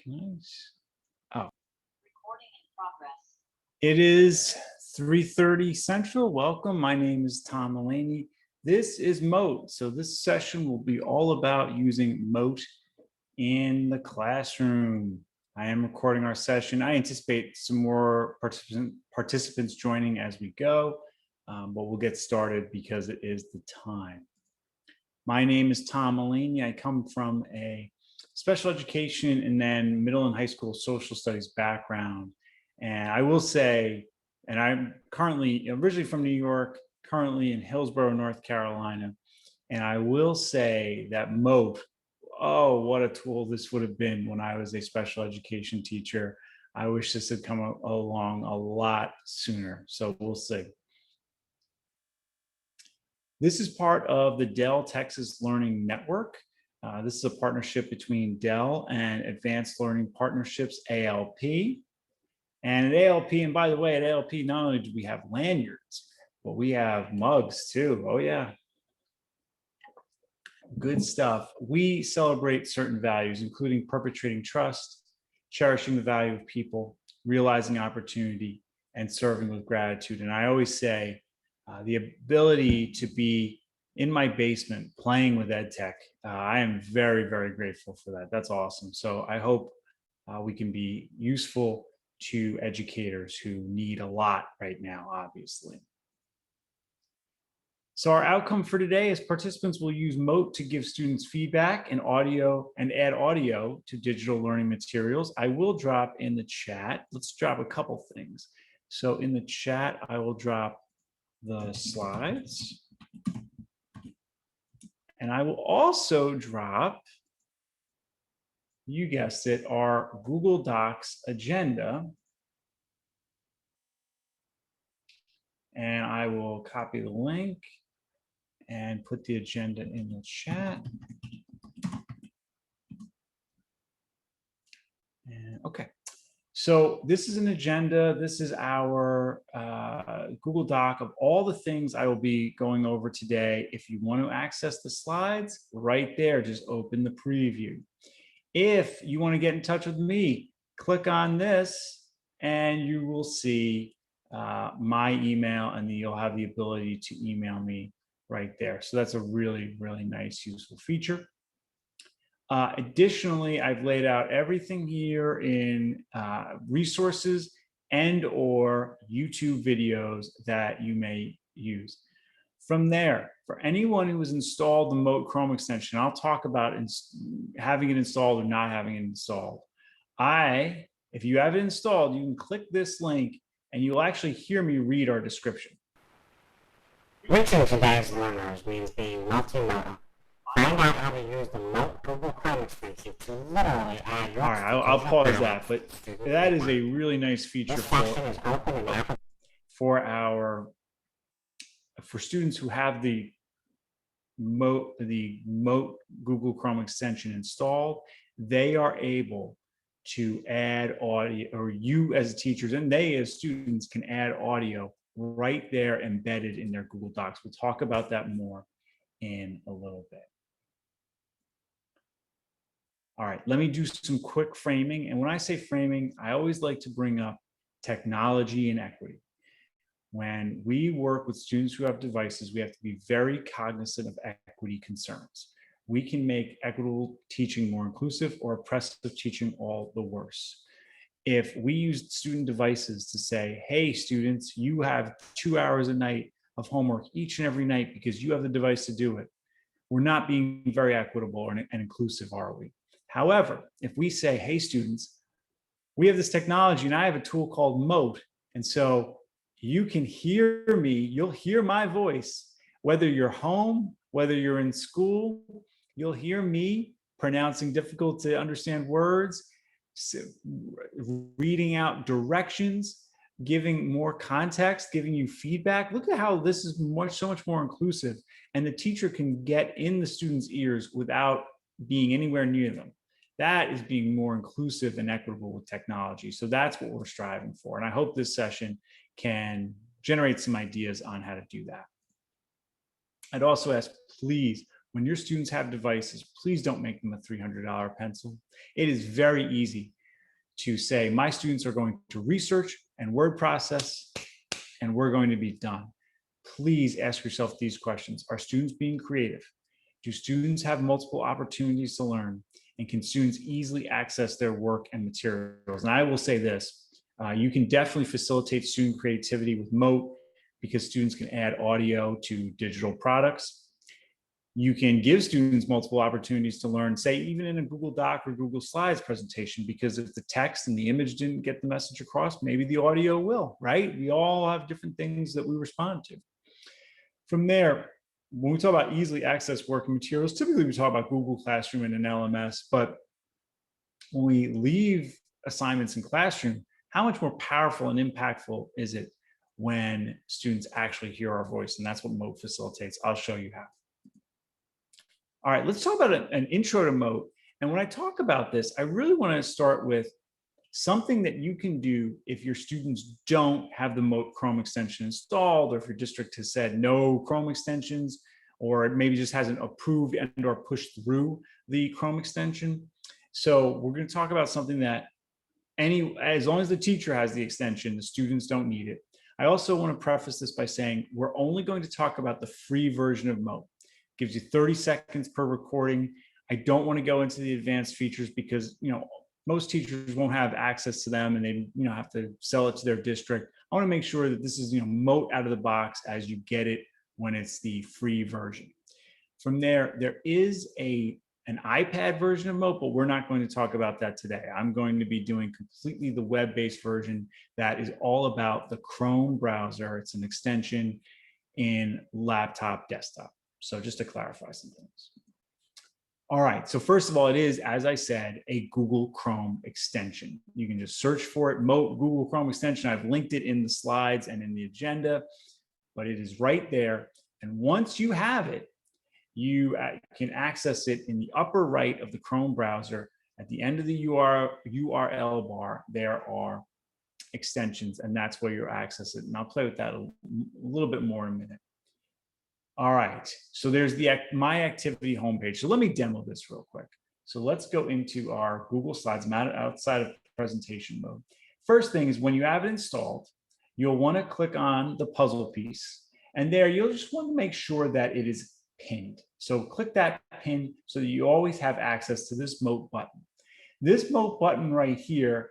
Nice. Oh. Recording in progress. It is 3:30 Central. Welcome. My name is Tom Mulaney. This is Mote. So this session will be all about using Mote in the classroom. I am recording our session. I anticipate some more participants joining as we go, but we'll get started because it is the time. My name is Tom Mulaney. I come from a special education and then middle and high school social studies background. And I will say, and I'm currently originally from New York, currently in Hillsborough, North Carolina. And I will say that Mote, oh, what a tool this would have been when I was a special education teacher. I wish this had come along a lot sooner. So we'll see. This is part of the Dell Texas Learning Network. This is a partnership between Dell and Advanced Learning Partnerships, ALP. And at ALP, and by the way, at ALP, not only do we have lanyards, but we have mugs too. Oh yeah. Good stuff. We celebrate certain values, including perpetuating trust, cherishing the value of people, realizing opportunity, and serving with gratitude. And I always say, the ability to be in my basement playing with EdTech, I am very, very grateful for that. That's awesome. So I hope we can be useful to educators who need a lot right now, obviously. So our outcome for today is participants will use Mote to give students feedback and audio and add audio to digital learning materials. I will drop in the chat. Let's drop a couple things. So in the chat, I will drop the slides. And I will also drop, you guessed it, our Google Docs agenda. And I will copy the link and put the agenda in the chat. And okay. So this is an agenda. This is our Google Doc of all the things I will be going over today. If you want to access the slides, right there, just open the preview. If you want to get in touch with me, click on this and you will see my email, and then you'll have the ability to email me right there. So that's a really, really nice, useful feature. Additionally, I've laid out everything here in resources and or YouTube videos that you may use. From there, for anyone who has installed the Mote Chrome extension, I'll talk about having it installed or not having it installed. If you have it installed, you can click this link and you'll actually hear me read our description. Reaching today's learners means being multimodal. Find out how to use the Mote Google Chrome extension to literally add your... All right, I'll pause that, but that is a really nice feature for students who have the Mote Google Chrome extension installed. They are able to add audio, or you as teachers and they as students can add audio right there embedded in their Google Docs. We'll talk about that more in a little bit. All right, let me do some quick framing. And when I say framing, I always like to bring up technology and equity. When we work with students who have devices, we have to be very cognizant of equity concerns. We can make equitable teaching more inclusive or oppressive teaching all the worse. If we use student devices to say, hey, students, you have 2 hours a night of homework each and every night because you have the device to do it, we're not being very equitable and inclusive, are we? However, if we say, hey, students, we have this technology and I have a tool called Mote, and so you can hear me, you'll hear my voice, whether you're home, whether you're in school, you'll hear me pronouncing difficult to understand words, reading out directions, giving more context, giving you feedback. Look at how this is so much more inclusive, and the teacher can get in the students' ears without being anywhere near them. That is being more inclusive and equitable with technology. So that's what we're striving for. And I hope this session can generate some ideas on how to do that. I'd also ask, please, when your students have devices, please don't make them a $300 pencil. It is very easy to say, my students are going to research and word process, and we're going to be done. Please ask yourself these questions. Are students being creative? Do students have multiple opportunities to learn? And can students easily access their work and materials? And I will say this, you can definitely facilitate student creativity with Mote because students can add audio to digital products. You can give students multiple opportunities to learn, say, even in a Google Doc or Google Slides presentation, because if the text and the image didn't get the message across, maybe the audio will, right? We all have different things that we respond to. From there, when we talk about easily access work and materials, typically we talk about Google Classroom and an LMS, but when we leave assignments in Classroom, how much more powerful and impactful is it when students actually hear our voice? And that's what Mote facilitates. I'll show you how. All right, let's talk about an intro to Mote. And when I talk about this, I really want to start with something that you can do if your students don't have the Mote Chrome extension installed, or if your district has said no Chrome extensions, or it maybe just hasn't approved and or pushed through the Chrome extension. So we're going to talk about something that as long as the teacher has the extension, the students don't need it. I also want to preface this by saying we're only going to talk about the free version of Mote. It gives you 30 seconds per recording. I don't want to go into the advanced features because, most teachers won't have access to them and they have to sell it to their district. I want to make sure that this is Mote out of the box as you get it when it's the free version. From there is an iPad version of Mote, but we're not going to talk about that today. I'm going to be doing completely the web-based version that is all about the Chrome browser. It's an extension in laptop, desktop. So just to clarify some things. All right, so first of all, it is, as I said, a Google Chrome extension. You can just search for it, Mote Google Chrome extension. I've linked it in the slides and in the agenda, but it is right there. And once you have it, you can access it in the upper right of the Chrome browser. At the end of the URL bar, there are extensions, and that's where you access it. And I'll play with that a little bit more in a minute. All right, so there's the My Activity homepage. So let me demo this real quick. So let's go into our Google Slides. I'm outside of presentation mode. First thing is when you have it installed, you'll want to click on the puzzle piece. And there you'll just want to make sure that it is pinned. So click that pin so that you always have access to this Mote button. This Mote button right here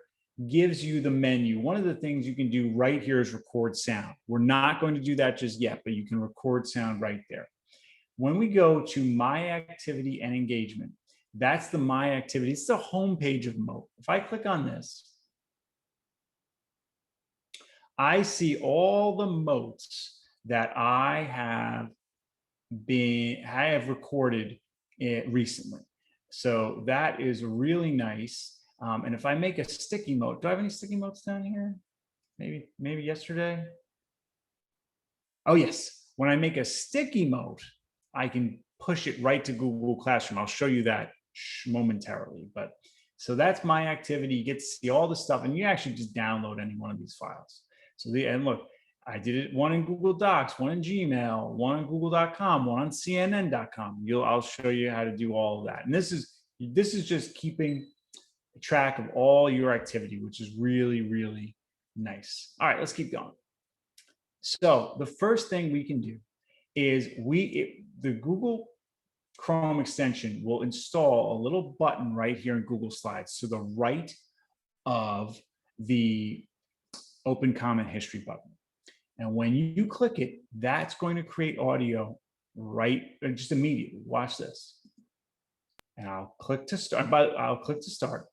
gives you the menu. One of the things you can do right here is record sound. We're not going to do that just yet, but you can record sound right there. When we go to My Activity and Engagement, that's the My Activity. It's the home page of Mote. If I click on this, I see all the Motes that I have recorded recently. So that is really nice. And if I make a sticky Mote, do I have any sticky Motes down here? Maybe yesterday. Oh yes, when I make a sticky Mote, I can push it right to Google Classroom. I'll show you that momentarily. But so that's My Activity. You get to see all the stuff, and you actually just download any one of these files. So and look, I did it one in Google Docs, one in Gmail, one on Google.com, one on CNN.com. I'll show you how to do all of that. And this is just keeping track of all your activity, which is really, really nice. All right, let's keep going. So the first thing we can do is the Google Chrome extension will install a little button right here in Google Slides to the right of the Open Comment History button. And when you click it, that's going to create audio just immediately. Watch this. And I'll click to start.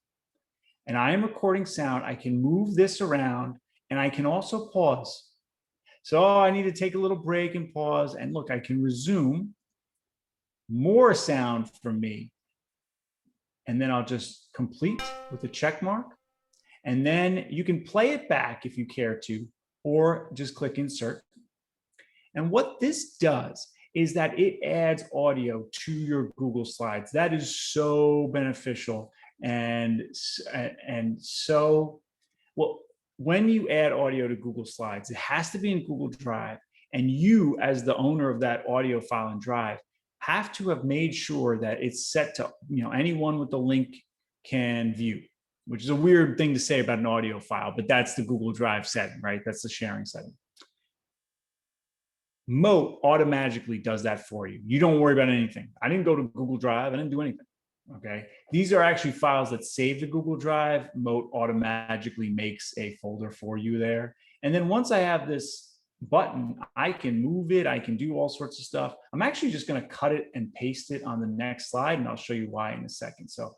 And I am recording sound. I can move this around and I can also pause. So I need to take a little break and pause. And look, I can resume more sound from me. And then I'll just complete with a check mark. And then you can play it back if you care to, or just click insert. And what this does is that it adds audio to your Google Slides. That is so beneficial. And so, well, when you add audio to Google Slides, it has to be in Google Drive. And you, as the owner of that audio file in Drive, have to have made sure that it's set to, anyone with the link can view. which is a weird thing to say about an audio file, but that's the Google Drive setting, right? That's the sharing setting. Mote automatically does that for you. You don't worry about anything. I didn't go to Google Drive. I didn't do anything. Okay. These are actually files that save to Google Drive. Mote automatically makes a folder for you there. And then once I have this button, I can move it. I can do all sorts of stuff. I'm actually just going to cut it and paste it on the next slide, and I'll show you why in a second. So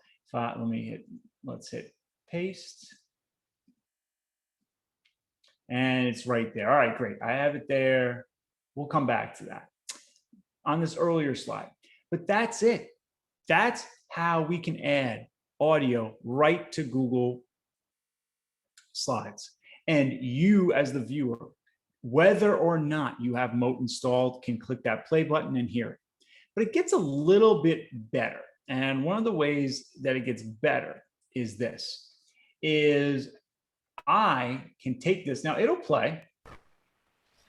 let's hit paste. And it's right there. All right, great. I have it there. We'll come back to that on this earlier slide. But that's it. That's how we can add audio right to Google Slides. And you, as the viewer, whether or not you have Mote installed, can click that play button and hear it. But it gets a little bit better. And one of the ways that it gets better is this, is I can take this. Now it'll play.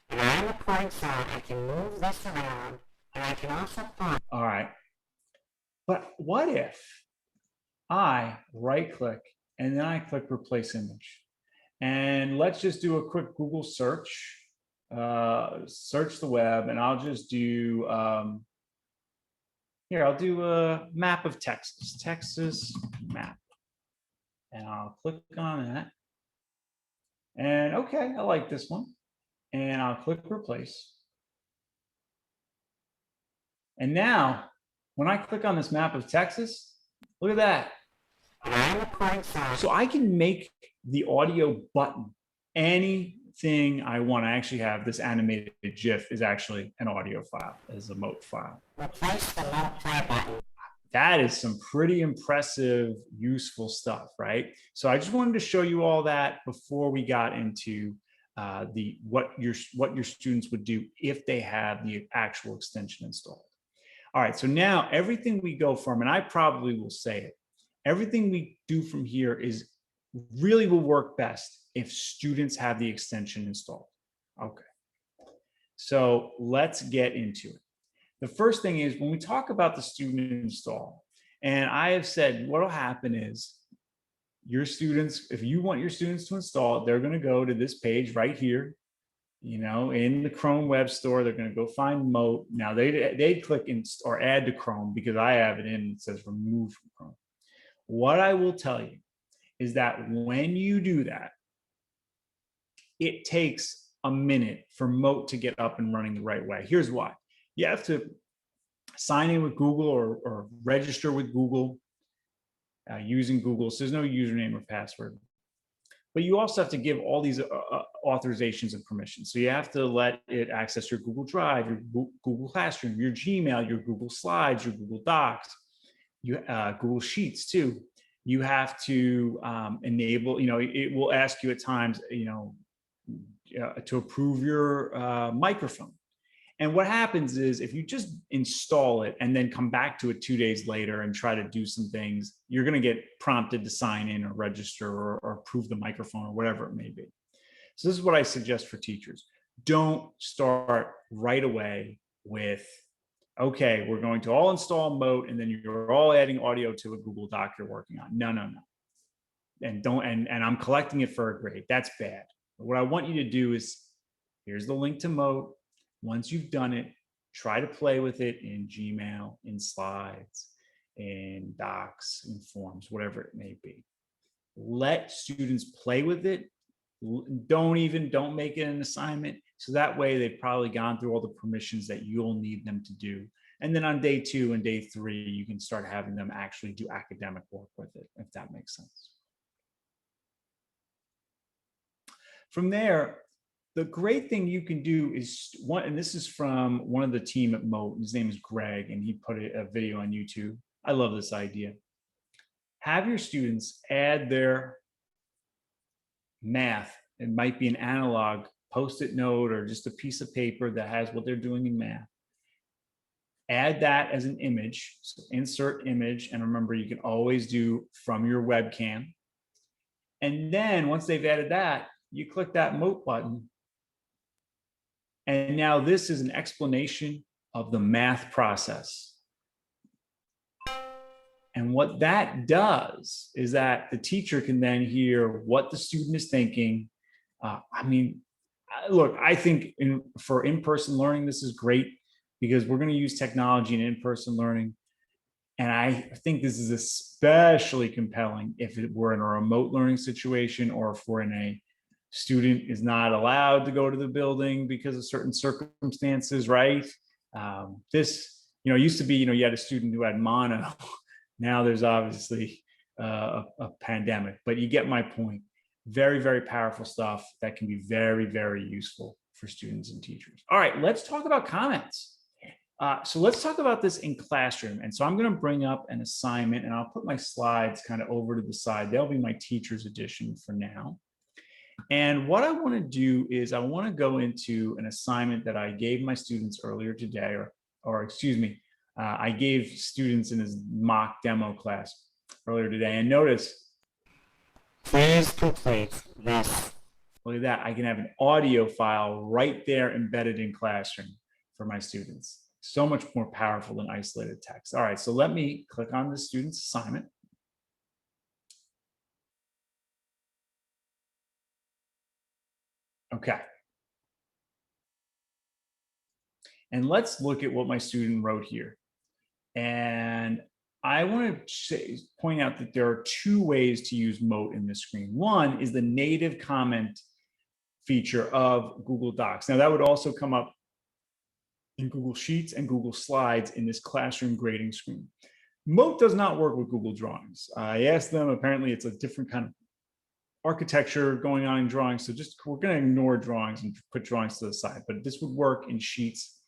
And on the point side, I can move this around, and I can also point. All right. But what if I right click and then I click replace image? And let's just do a quick Google search, search the web, and I'll just do, here, I'll do a map of Texas, Texas map. And I'll click on that. And okay, I like this one. And I'll click replace. And now, when I click on this map of Texas, look at that. So I can make the audio button anything I want. I actually have this animated GIF is actually an audio file, is a Mote file. Replace the Mote play button. That is some pretty impressive, useful stuff, right? So I just wanted to show you all that before we got into what your students would do if they have the actual extension installed. All right, so now everything we go from, and I probably will say it, everything we do from here is really will work best if students have the extension installed. Okay, so let's get into it. The first thing is when we talk about the student install, and I have said what will happen is your students, if you want your students to install it, they're going to go to this page right here, you know, in the Chrome Web Store. They're going to go find Mote. Now they click in or add to Chrome because I have it in. It says remove from Chrome. What I will tell you is that when you do that, it takes a minute for Mote to get up and running the right way. Here's why. You have to sign in with Google or register with Google using Google. So there's no username or password. But you also have to give all these authorizations and permissions. So you have to let it access your Google Drive, your Google Classroom, your Gmail, your Google Slides, your Google Docs, Google Sheets too. You have to enable, you know, it will ask you at times, you know, to approve your microphone. And what happens is if you just install it and then come back to it 2 days later and try to do some things, you're going to get prompted to sign in or register or approve the microphone or whatever it may be. So this is what I suggest for teachers. Don't start right away with, okay, we're going to all install Mote and then you're all adding audio to a Google Doc you're working on. No, no, no. And I'm collecting it for a grade. That's bad. But what I want you to do is, here's the link to Mote. Once you've done it, try to play with it in Gmail, in Slides, in Docs, in Forms, whatever it may be. Let students play with it. Don't make it an assignment. So that way they've probably gone through all the permissions that you'll need them to do. And then on day 2 and day 3, you can start having them actually do academic work with it, if that makes sense. From there, the great thing you can do is and this is from one of the team at Mote. His name is Greg, and he put a video on YouTube. I love this idea. Have your students add their math. It might be an analog Post-it note or just a piece of paper that has what they're doing in math. Add that as an image. So insert image, and remember, you can always do from your webcam. And then once they've added that, you click that Mote button. And now this is an explanation of the math process. And what that does is that the teacher can then hear what the student is thinking. Look, I think for in-person learning, this is great because we're going to use technology in in-person learning. And I think this is especially compelling if we're in a remote learning situation, or if we're in a student is not allowed to go to the building because of certain circumstances, right? This, used to be, you had a student who had mono. Now there's obviously a pandemic, but you get my point. Very, very powerful stuff that can be very, very useful for students and teachers. All right, let's talk about comments. So let's talk about this in classroom. And so I'm going to bring up an assignment, and I'll put my slides kind of over to the side. They'll be my teacher's edition for now. And what I want to do is I want to go into an assignment that I gave my students earlier today, or excuse me, I gave students in his mock demo class earlier today. And notice, please complete this. Look at that. I can have an audio file right there embedded in Classroom for my students. So much more powerful than isolated text. All right, so let me click on the student's assignment. Okay. And let's look at what my student wrote here. And I want to point out that there are two ways to use Mote in this screen. One is the native comment feature of Google Docs. Now that would also come up in Google Sheets and Google Slides in this classroom grading screen. Mote does not work with Google Drawings. I asked them, apparently it's a different kind of architecture going on in drawings. So we're going to ignore drawings and put drawings to the side, but this would work in Sheets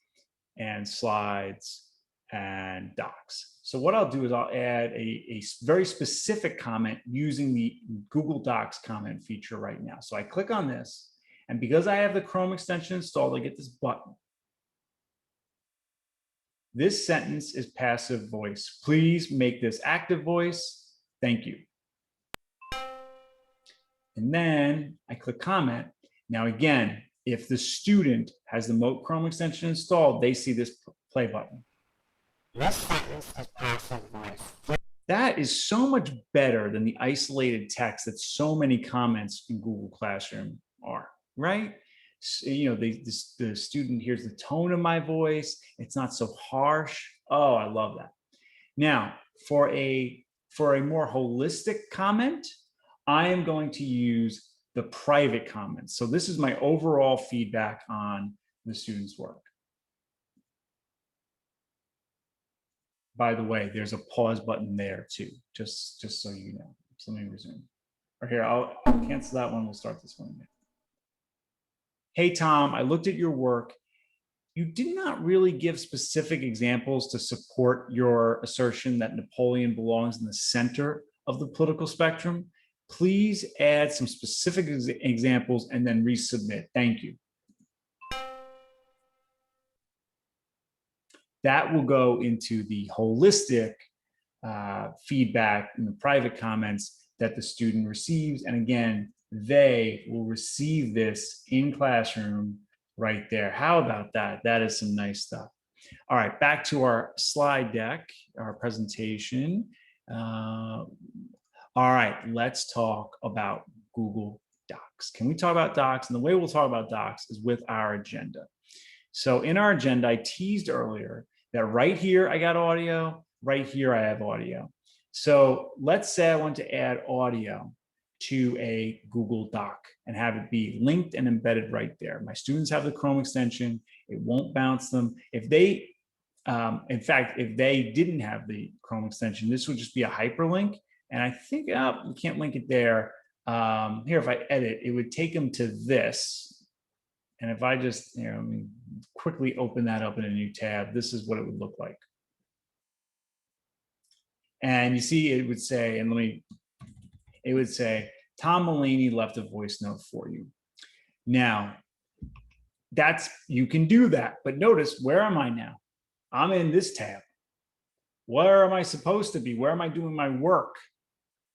and Slides and Docs. So what I'll do is I'll add a very specific comment using the Google Docs comment feature right now. So I click on this, and because I have the Chrome extension installed, I get this button. This sentence is passive voice. Please make this active voice. Thank you. And then I click comment. Now again, if the student has the Mote Chrome extension installed, they see this play button. This sentence is passive voice. That is so much better than the isolated text that so many comments in Google Classroom are, right? So, the student hears the tone of my voice. It's not so harsh. Oh, I love that. Now, for a more holistic comment, I am going to use the private comments. So this is my overall feedback on the student's work. By the way, there's a pause button there too, just so you know. So let me resume. Or here, I'll cancel that one. We'll start this one again. Hey, Tom, I looked at your work. You did not really give specific examples to support your assertion that Napoleon belongs in the center of the political spectrum. Please add some specific examples and then resubmit. Thank you. That will go into the holistic feedback in the private comments that the student receives. And again, they will receive this in Classroom right there. How about that? That is some nice stuff. All right, back to our slide deck, our presentation. All right, let's talk about Google Docs. Can we talk about Docs? And the way we'll talk about Docs is with our agenda. So in our agenda, I teased earlier that right here I got audio, right here I have audio. So let's say I want to add audio to a Google Doc and have it be linked and embedded right there. My students have the Chrome extension. It won't bounce them. If they, in fact, if they didn't have the Chrome extension, this would just be a hyperlink. And I think, we can't link it there. Here, if I edit, it would take them to this. And if I just, quickly open that up in a new tab, this is what it would look like. And you see, it would say, it would say, Tom Mulaney left a voice note for you. Now, you can do that, but notice, where am I now? I'm in this tab. Where am I supposed to be? Where am I doing my work?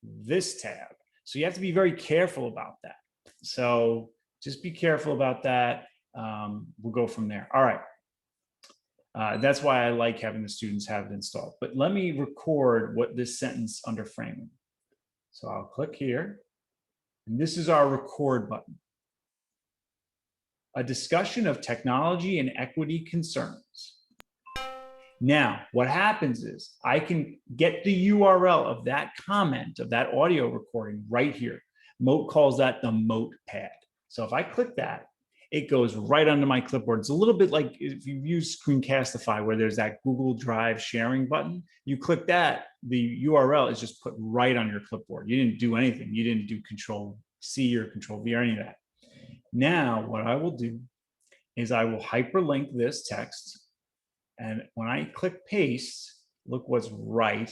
This tab. So you have to be very careful about that. So just be careful about that. We'll go from there. All right. That's why I like having the students have it installed. But let me record what this sentence under framing. So I'll click here, and this is our record button. A discussion of technology and equity concerns. Now, what happens is I can get the URL of that comment, of that audio recording right here. Mote calls that the Mote pad. So if I click that, it goes right onto my clipboard. It's a little bit like if you use Screencastify, where there's that Google Drive sharing button. You click that, the URL is just put right on your clipboard. You didn't do anything. You didn't do Control C or Control V or any of that. Now, what I will do is I will hyperlink this text. And when I click paste, look what's right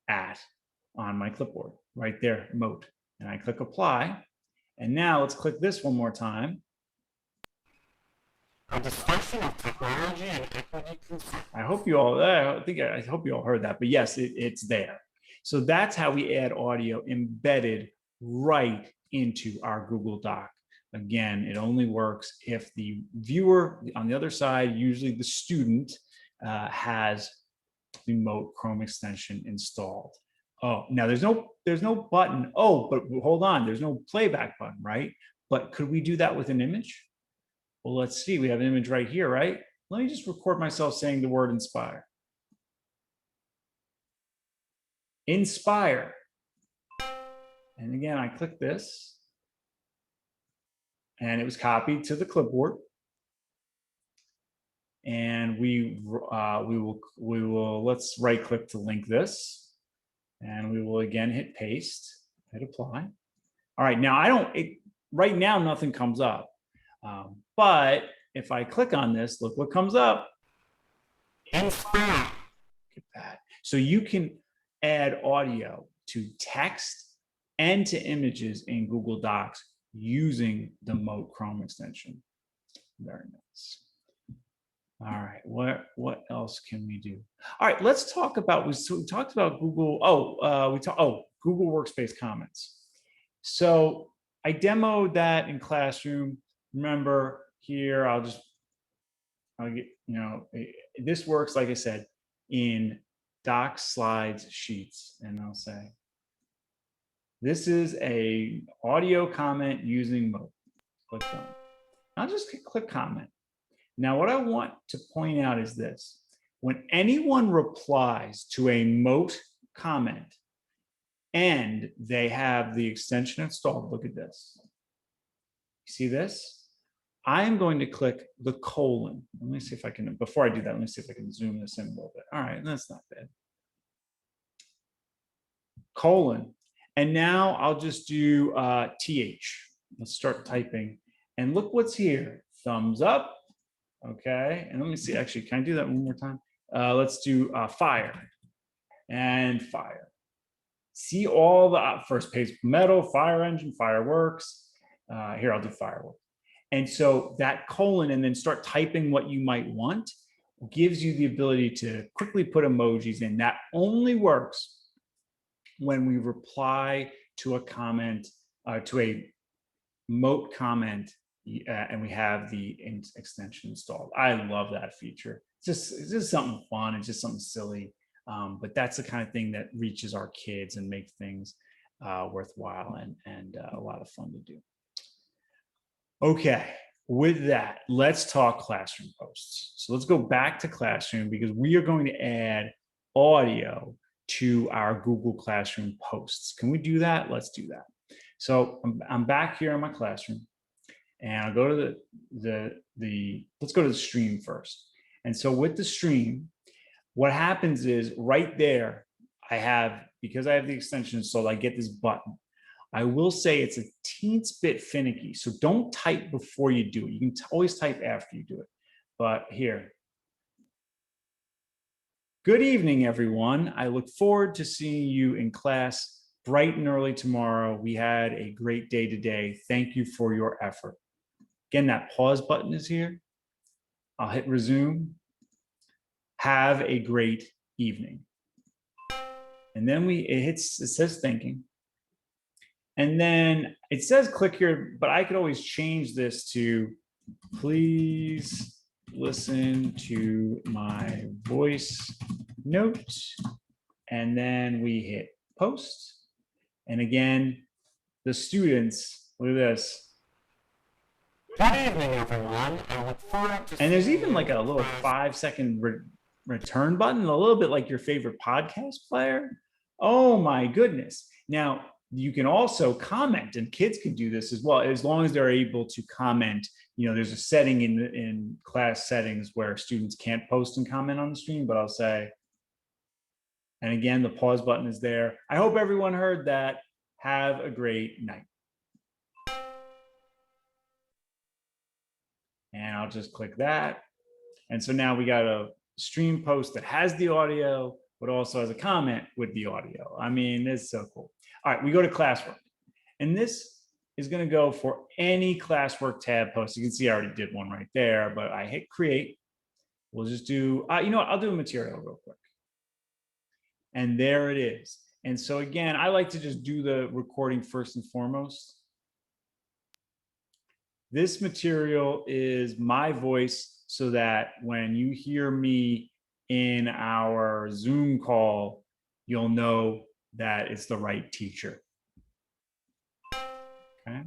on my clipboard, right there, Mote. And I click apply. And now let's click this one more time. A discussion of technology and equity concerns. I hope you all, I hope you all heard that, but yes, it's there. So that's how we add audio embedded right into our Google Doc. Again, it only works if the viewer on the other side, usually the student, has the Mote Chrome extension installed. Oh, now there's no button. Oh, but hold on, there's no playback button, right? But could we do that with an image? Well, let's see, we have an image right here, right? Let me just record myself saying the word inspire. Inspire. And again, I click this and it was copied to the clipboard. And we will let's right click to link this, and we will again hit paste, hit apply. All right, now right now nothing comes up, but if I click on this, look what comes up. Inspire. Look at that. So you can add audio to text and to images in Google Docs using the Mote Chrome extension. Very nice. All right, what else can we do? All right, let's talk about, we talked about Google, Google Workspace comments. So I demoed that in Classroom. Remember here, I'll get, this works, like I said, in Docs, Slides, Sheets, and I'll say, this is a audio comment using Mote. Click done. I'll just click comment. Now, what I want to point out is this. When anyone replies to a Mote comment and they have the extension installed, look at this. You see this? I am going to click the colon. Let me see if I can, before I do that, let me see if I can zoom this in a little bit. All right, that's not bad. Colon. And now I'll just do TH. Let's start typing. And look what's here. Thumbs up. Okay, and let me see, actually, can I do that one more time? Let's do fire and fire. See all the first page, metal, fire engine, fireworks. Here, I'll do fireworks. And so that colon and then start typing what you might want gives you the ability to quickly put emojis in. That only works when we reply to a comment, to a Mote comment, and we have the extension installed. I love that feature. It's just something fun. It's just something silly, but that's the kind of thing that reaches our kids and makes things worthwhile and a lot of fun to do. Okay, with that, let's talk Classroom posts. So let's go back to Classroom because we are going to add audio to our Google Classroom posts. Can we do that? Let's do that. So I'm back here in my Classroom. And I'll go to let's go to the stream first. And so with the stream, what happens is right there, because I have the extension installed, I get this button. I will say it's a teensy bit finicky. So don't type before you do it. You can always type after you do it. But here. Good evening, everyone. I look forward to seeing you in class bright and early tomorrow. We had a great day today. Thank you for your effort. Again, that pause button is here. I'll hit resume. Have a great evening. And then it says thinking. And then it says click here, but I could always change this to please listen to my voice note, and then we hit post. And again, the students, look at this. Good evening, everyone. I look forward to And there's seeing even you like a in little class. 5-second return button, a little bit like your favorite podcast player. Oh my goodness. Now, you can also comment, and kids can do this as well, as long as they're able to comment. You know, there's a setting in class settings where students can't post and comment on the stream, but I'll say, and again, the pause button is there. I hope everyone heard that. Have a great night. And I'll just click that. And so now we got a stream post that has the audio, but also has a comment with the audio. I mean, it's so cool. All right, we go to classwork. And this is going to go for any classwork tab post. You can see I already did one right there, but I hit create. We'll just do, you know what, I'll do a material real quick. And there it is. And so again, I like to just do the recording first and foremost. This material is my voice so that when you hear me in our Zoom call, you'll know that it's the right teacher. Okay.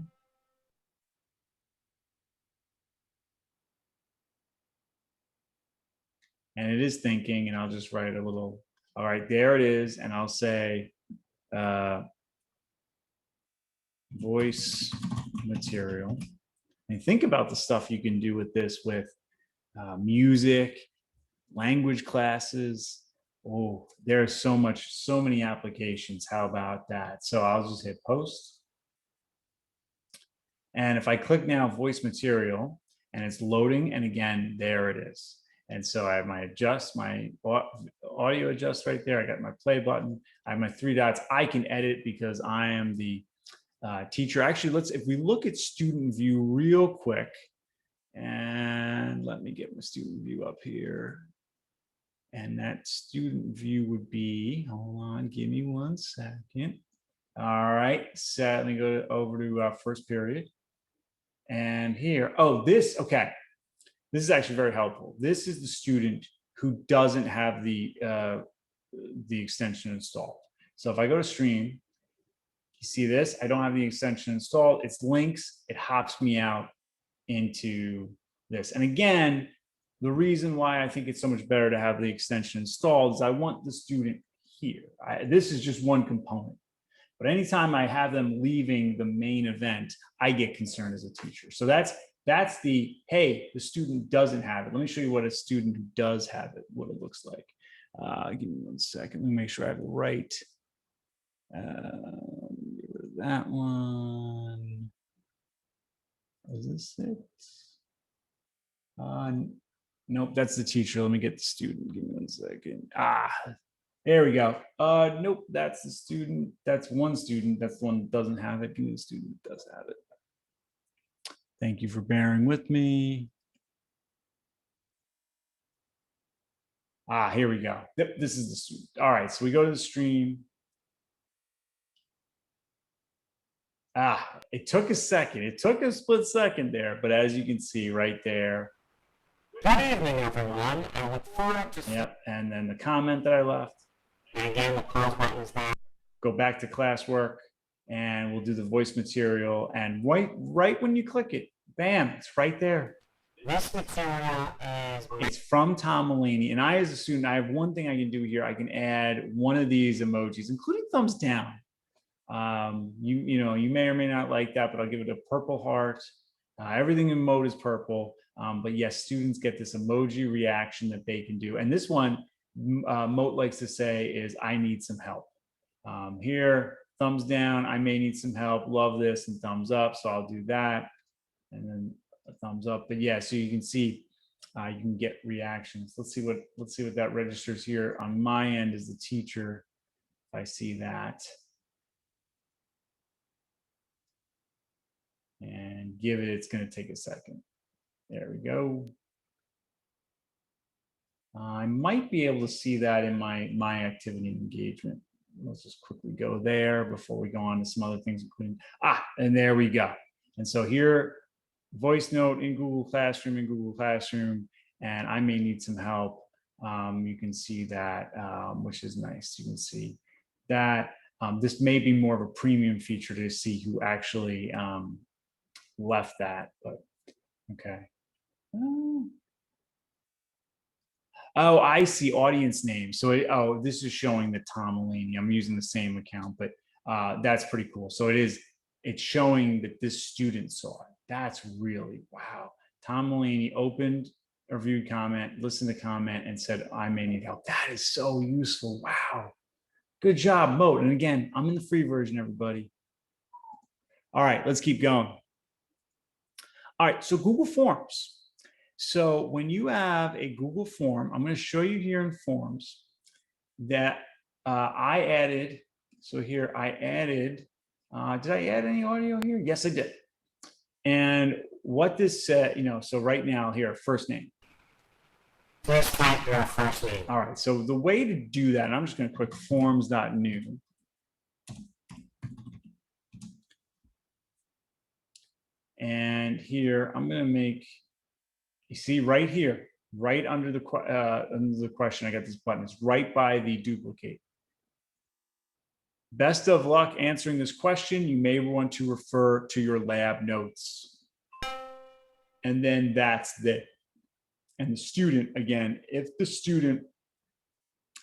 And it is thinking, and I'll just write a little, all right, there it is. And I'll say, voice material. And think about the stuff you can do with this with music, language classes. Oh, there's so many applications. How about that? So I'll just hit post. And if I click now voice material and it's loading, and again, there it is. And so I have my audio adjust right there. I got my play button. I have my 3 dots. I can edit because I am the teacher. Actually, if we look at student view real quick, and let me get my student view up here. And that student view would be, hold on, give me 1 second. All right, so let me go over to first period. And here, okay. This is actually very helpful. This is the student who doesn't have the extension installed. So if I go to stream, you see this, I don't have the extension installed. It's links, it hops me out into this. And again, the reason why I think it's so much better to have the extension installed is I want the student here. This is just one component. But anytime I have them leaving the main event, I get concerned as a teacher. So that's the, hey, the student doesn't have it. Let me show you what a student who does have it, what it looks like. Give me 1 second. Let me make sure I have it right. That one. Is this it? Nope, that's the teacher. Let me get the student. Give me 1 second. There we go. Nope, that's the student. That's one student. That's the one that doesn't have it. Give me the student that does have it. Thank you for bearing with me. Here we go. Yep, this is the student. All right, so we go to the stream. It took a second. It took a split second there, but as you can see right there. Good evening, everyone. I look forward to seeing. Yep, and then the comment that I left. And again, the pause button is there. Go back to classwork, and we'll do the voice material. And right when you click it, bam, it's right there. This material is. It's from Tom Mulaney, and I, as a student, I have one thing I can do here. I can add one of these emojis, including thumbs down. You may or may not like that, but I'll give it a purple heart. Everything in Mote is purple, but yes, students get this emoji reaction that they can do. And this one, Mote likes to say is, I need some help. Here, thumbs down, I may need some help, love this, and thumbs up. So I'll do that, and then a thumbs up. But yeah, so you can see, you can get reactions. Let's see what that registers here on my end as the teacher. If I see that. And give it, it's going to take a second. There we go. I might be able to see that in my activity and engagement. Let's just quickly go there before we go on to some other things, including, and there we go. And so here, voice note in Google Classroom, and I may need some help. You can see that, which is nice. You can see that this may be more of a premium feature to see who actually left that, but okay. Oh, I see, audience name. So, oh, this is showing the Tom Mulaney. I'm using the same account, but that's pretty cool. So it's showing that this student saw it. That's really, wow. Tom Mulaney opened a reviewed comment, listened to comment, and said, I may need help. That is so useful. Wow. Good job, Mote. And again, I'm in the free version, everybody. All right, let's keep going. All right, so Google Forms. So when you have a Google form, I'm going to show you here in Forms that I added. So here I added, did I add any audio here? Yes, I did. And what this said, so right now here, first name. Just type your first name. All right, so the way to do that, and I'm just going to click forms.new. And here, I'm going to make, you see right here, right under the question, I got this button. It's right by the duplicate. Best of luck answering this question. You may want to refer to your lab notes. And then that's it. And the student, again, if the student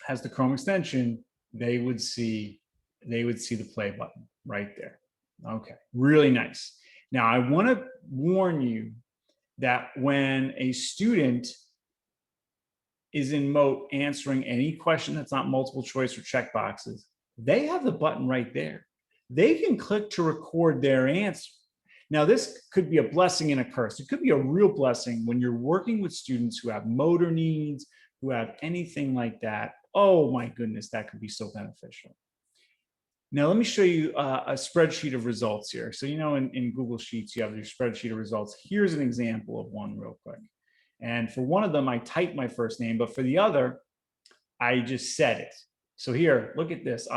has the Chrome extension, they would see the play button right there. Okay, really nice. Now I want to warn you that when a student is in Mote answering any question that's not multiple choice or check boxes, they have the button right there. They can click to record their answer. Now, this could be a blessing and a curse. It could be a real blessing when you're working with students who have motor needs, who have anything like that. Oh my goodness, that could be so beneficial. Now, let me show you a spreadsheet of results here. So, in Google Sheets, you have your spreadsheet of results. Here's an example of one real quick. And for one of them, I typed my first name, but for the other, I just said it. So here, look at this.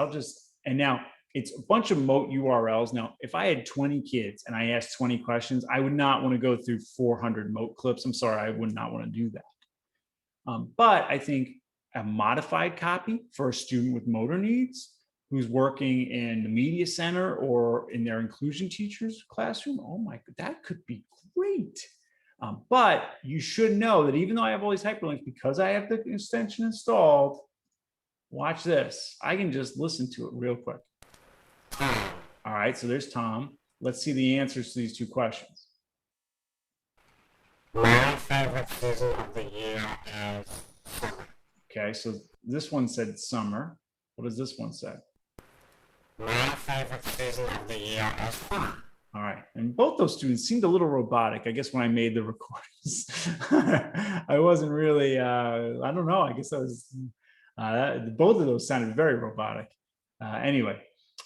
And now it's a bunch of Mote URLs. Now, if I had 20 kids and I asked 20 questions, I would not want to go through 400 Mote clips. I'm sorry, I would not want to do that. But I think a modified copy for a student with motor needs who's working in the media center or in their inclusion teacher's classroom, oh my God, that could be great. But you should know that even though I have all these hyperlinks, because I have the extension installed, watch this. I can just listen to it real quick. All right, so there's Tom. Let's see the answers to these two questions. My favorite season of the year is summer. Okay, so this one said summer. What does this one say? My favorite season of the year is fall. All right, and both those students seemed a little robotic. I guess when I made the recordings, I wasn't really, I don't know, I guess I was, both of those sounded very robotic. Anyway,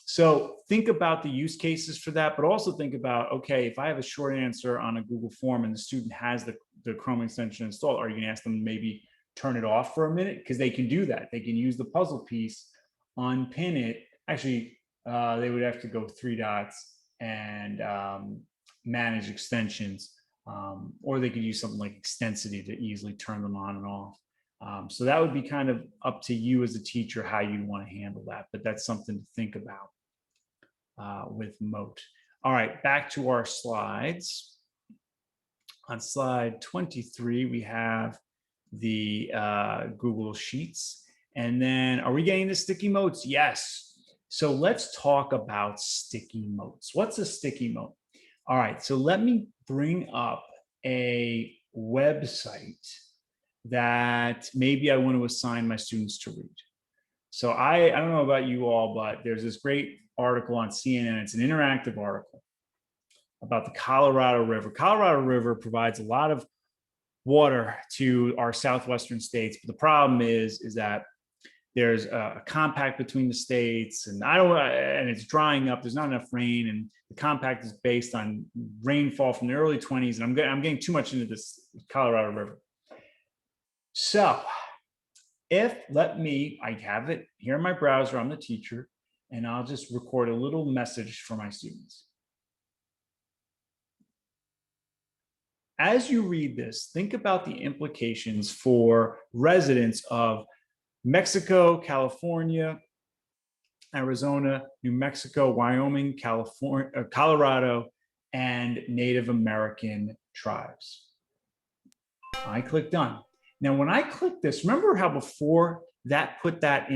so think about the use cases for that, but also think about, okay, if I have a short answer on a Google form and the student has the Chrome extension installed, are you gonna ask them to maybe turn it off for a minute? Because they can do that. They can use the puzzle piece, unpin it. Actually, they would have to go 3 dots and manage extensions, or they could use something like Extensity to easily turn them on and off. So that would be kind of up to you as a teacher how you want to handle that, but that's something to think about with Mote. All right, back to our slides. On slide 23, we have the Google Sheets. And then are we getting to sticky notes? Yes. So let's talk about sticky notes. What's a sticky note? All right, so let me bring up a website that maybe I want to assign my students to read. So I don't know about you all, but there's this great article on CNN. It's an interactive article about the Colorado River. Colorado River provides a lot of water to our southwestern states, but the problem is that there's a compact between the states, and it's drying up. There's not enough rain, and the compact is based on rainfall from the early 20s. And I'm getting too much into this Colorado River. So I have it here in my browser. I'm the teacher, and I'll just record a little message for my students. as you read this, think about the implications for residents of Mexico, California, Arizona, New Mexico, Wyoming, California, Colorado, and Native American tribes. I click done. Now, when I click this, remember how before that put that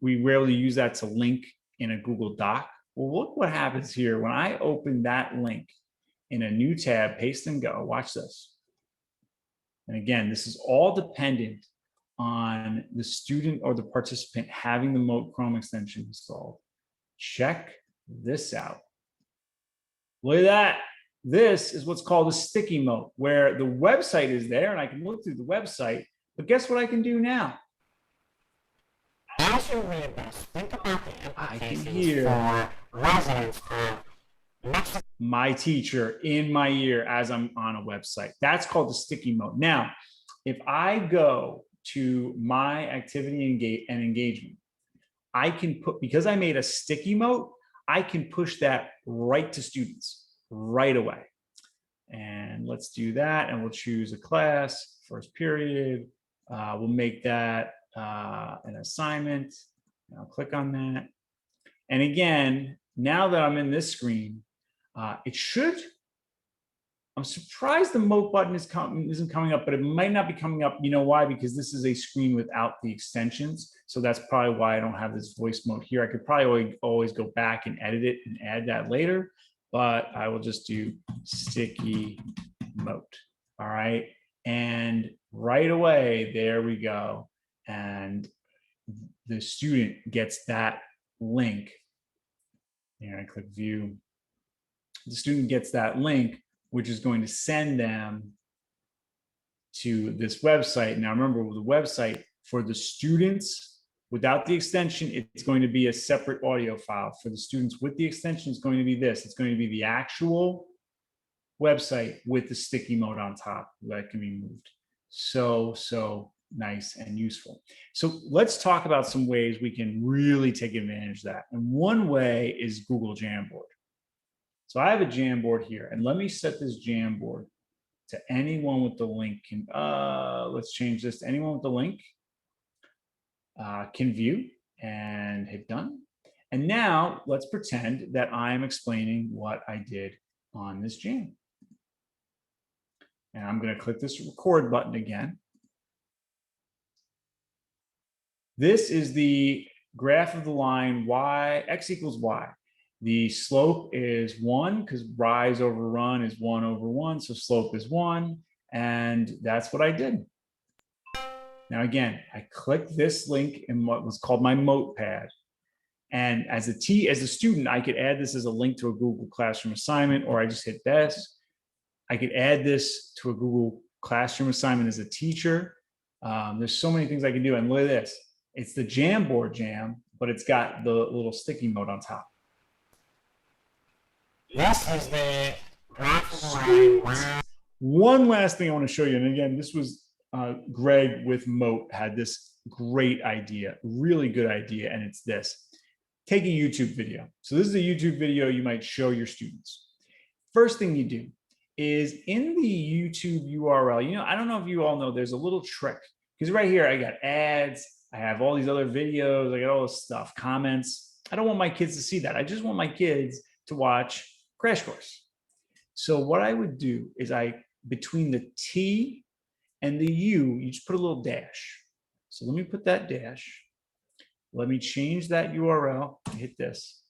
we rarely use that to link in a Google Doc. Well, look what happens here when I open that link in a new tab, paste and go. Watch this. And again, this is all dependent on the student or the participant having the Mote Chrome extension installed. Check this out. Look at that. This is what's called a sticky Mote, where the website is there and I can look through the website, but guess what I can do now? As you read this, think about the I can implications hear for residents of Mexico. my teacher in my ear as I'm on a website. That's called the sticky Mote. Now, if I go to my activity and engagement, I can put, because I made a sticky Mote, I can push that right to students right away. And let's do that. And we'll choose a class, first period. We'll make that an assignment. I'll click on that. And again, now that I'm in this screen, it should, I'm surprised the Mote button isn't coming up, but it might not be coming up. You know why? Because this is a screen without the extensions. So that's probably why I don't have this voice mode here. I could probably always go back and edit it and add that later, but I will just do sticky Mote. All right. And right away, there we go. And the student gets that link. Here, I click view. The student gets that link, which is going to send them to this website. Now, remember, with the website for the students without the extension, it's going to be a separate audio file. For the students with the extension, it's going to be this. It's going to be the actual website with the sticky Mote on top that can be moved. So nice and useful. So let's talk about some ways we can really take advantage of that. And one way is Google Jamboard. So I have a Jamboard here, and let me set this Jamboard to anyone with the link. Let's change this to anyone with the link can view and hit done. And now let's pretend that I'm explaining what I did on this Jam. And I'm going to click this record button again. This is the graph of the line y, x equals y. The slope is 1 because rise over run is 1 over 1. So slope is 1. And that's what I did. Now, again, I clicked this link in what was called my Mote pad. And as a student, I could add this as a link to a Google Classroom assignment, or I just hit this. I could add this to a Google Classroom assignment as a teacher. There's so many things I can do. And look at this. It's the Jamboard Jam, but it's got the little sticky Mote on top. This is the graph. One last thing I want to show you, and again, this was Greg with Mote had this great idea, really good idea, and it's this. Take a YouTube video. So this is a YouTube video you might show your students. First thing you do is in the YouTube URL, you know, I don't know if you all know, there's a little trick, because right here I got ads, I have all these other videos, I got all this stuff, comments. I don't want my kids to see that. I just want my kids to watch Crash Course. So what I would do is between the T and the U, you just put a little dash. So let me put that dash. Let me change that URL, hit this.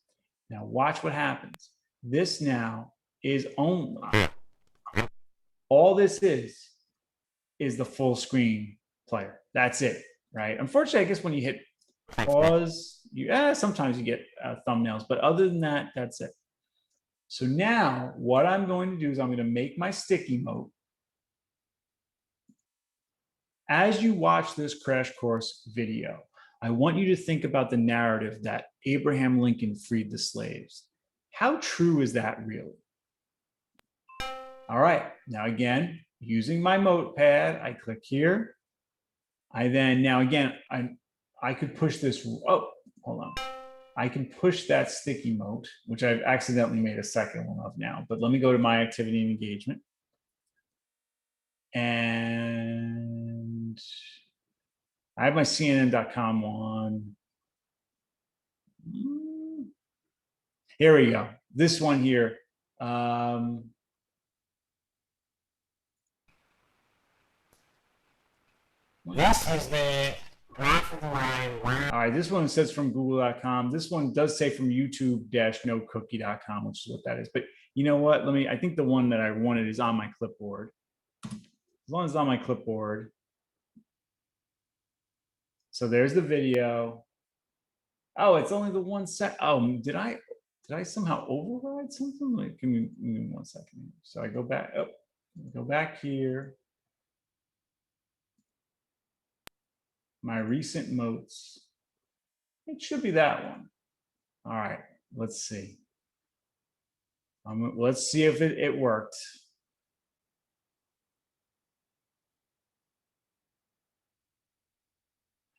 Now watch what happens. This now is only, all this is the full screen player. That's it, right? Unfortunately, I guess when you hit pause, sometimes you get thumbnails, but other than that, that's it. So now what I'm going to do is I'm going to make my sticky Mote. As you watch this Crash Course video, I want you to think about the narrative that Abraham Lincoln freed the slaves. How true is that really? All right, now again, using my Mote pad, I click here. I could push this, oh, hold on. I can push that sticky Mote, which I've accidentally made a second one of now, but let me go to my activity and engagement. And I have my CNN.com one. Here we go. This one here. This is the graph of the line. All right, this one says from google.com. This one does say from youtube-nocookie.com, which is what that is. But you know what? I think the one that I wanted is on my clipboard. As long as it's on my clipboard. So there's the video. Oh, it's only the 1 sec. Oh, did I somehow override something? Like, give me 1 second. So I go back. Oh, go back here. My recent Motes. It should be that one. All right, let's see. Let's see if it worked.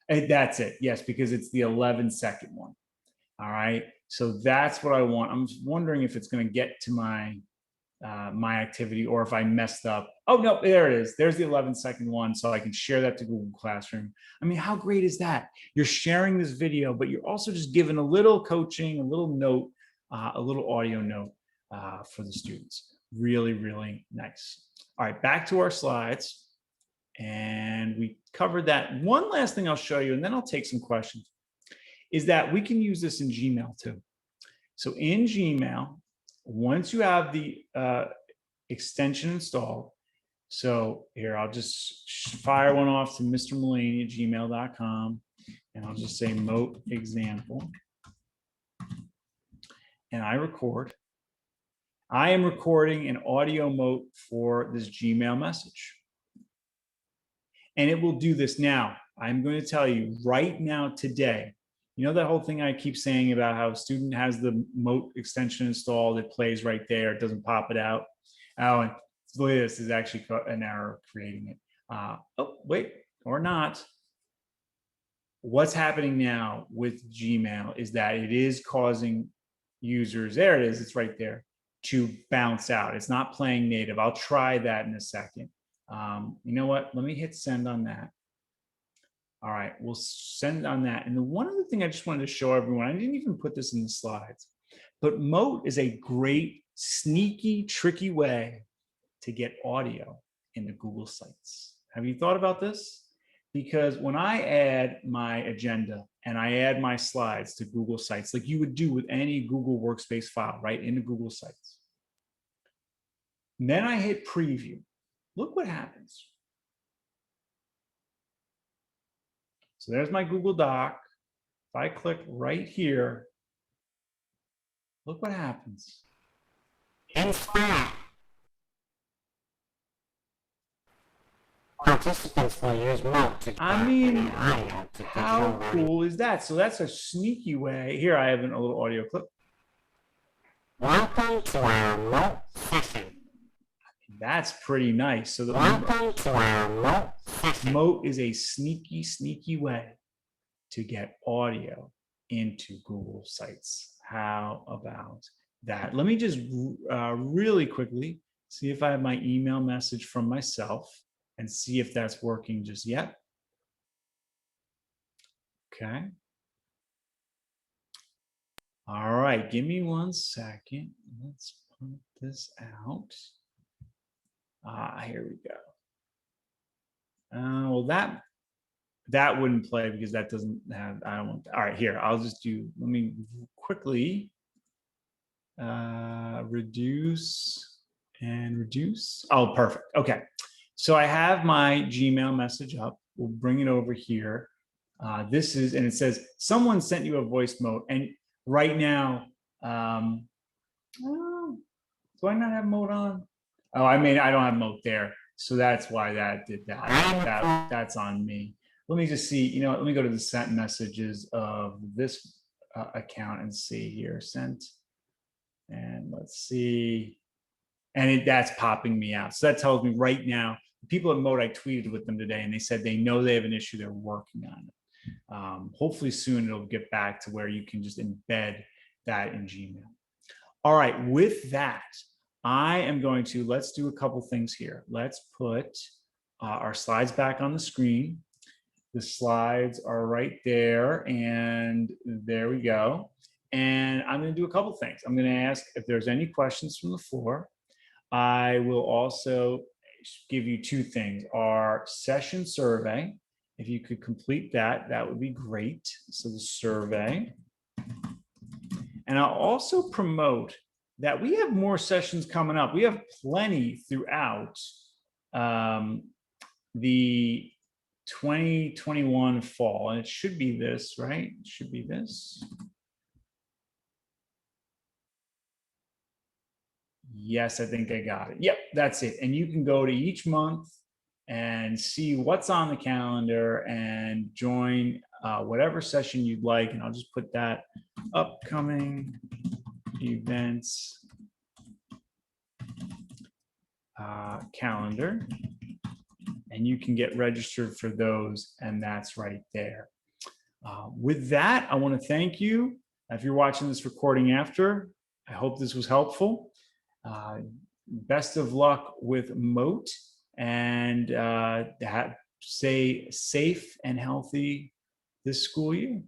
And that's it. Yes, because it's the 11-second one. All right, so that's what I want. I'm wondering if it's going to get to my my activity or if I messed up. Oh, no, there it is. There's the 11-second one, so I can share that to Google Classroom. I mean, how great is that? You're sharing this video, but you're also just giving a little coaching, a little note, a little audio note for the students. Really, really nice. All right, back to our slides. And we covered that. One last thing I'll show you, and then I'll take some questions, is that we can use this in Gmail too. So in Gmail, once you have the extension installed, so here, I'll just fire one off to Mr. Mulaney at gmail.com, and I'll just say Mote example. And I record. I am recording an audio Mote for this Gmail message. And it will do this now. I'm going to tell you right now, today, you know that whole thing I keep saying about how a student has the Mote extension installed, it plays right there, it doesn't pop it out. Oh, and this is actually an error creating it. Oh, wait, or not. What's happening now with Gmail is that it is causing users, there it is, it's right there, to bounce out. It's not playing native. I'll try that in a second. You know what? Let me hit send on that. All right, we'll send on that. And the one other thing I just wanted to show everyone, I didn't even put this in the slides, but Mote is a great, sneaky, tricky way to get audio into Google Sites. Have you thought about this? Because when I add my agenda and I add my slides to Google Sites, like you would do with any Google Workspace file, right, into Google Sites. And then I hit preview. Look what happens. So there's my Google Doc. If I click right here, look what happens. Participants will use Mote to how cool is that? So that's a sneaky way. Here, I have a little audio clip. Welcome to our Mote session. That's pretty nice. So welcome to our Mote session. Mote is a sneaky, sneaky way to get audio into Google Sites. How about that? Let me just really quickly see if I have my email message from myself and see if that's working just yet. Okay. All right, give me 1 second. Let's put this out. Here we go. Well, that wouldn't play because that doesn't have, I don't want that. All right, here, I'll just do, let me quickly reduce and reduce. Oh, perfect. Okay. So I have my Gmail message up. We'll bring it over here. This is, and it says, someone sent you a voice Mote. And right now, do I not have Mote on? Oh, I mean, I don't have Mote there. So that's why that did that. That's on me. Let me just see, you know, let me go to the sent messages of this account and see here, sent. And let's see. And that's popping me out. So that tells me right now, people at Mote, I tweeted with them today and they said they know they have an issue, they're working on it. Hopefully soon it'll get back to where you can just embed that in Gmail. All right, with that, I am going to, let's do a couple things here. Let's put our slides back on the screen. The slides are right there, and there we go. And I'm going to do a couple things. I'm going to ask if there's any questions from the floor. I will also give you two things. Our session survey, if you could complete that, that would be great. So the survey. And I'll also promote that we have more sessions coming up. We have plenty throughout the 2021 fall, and it should be this, right? It should be this. Yes, I think I got it. Yep, that's it. And you can go to each month and see what's on the calendar and join whatever session you'd like. And I'll just put that upcoming events calendar. And you can get registered for those, and that's right there. With that, I want to thank you. If you're watching this recording after, I hope this was helpful. Best of luck with Mote, and stay safe and healthy this school year.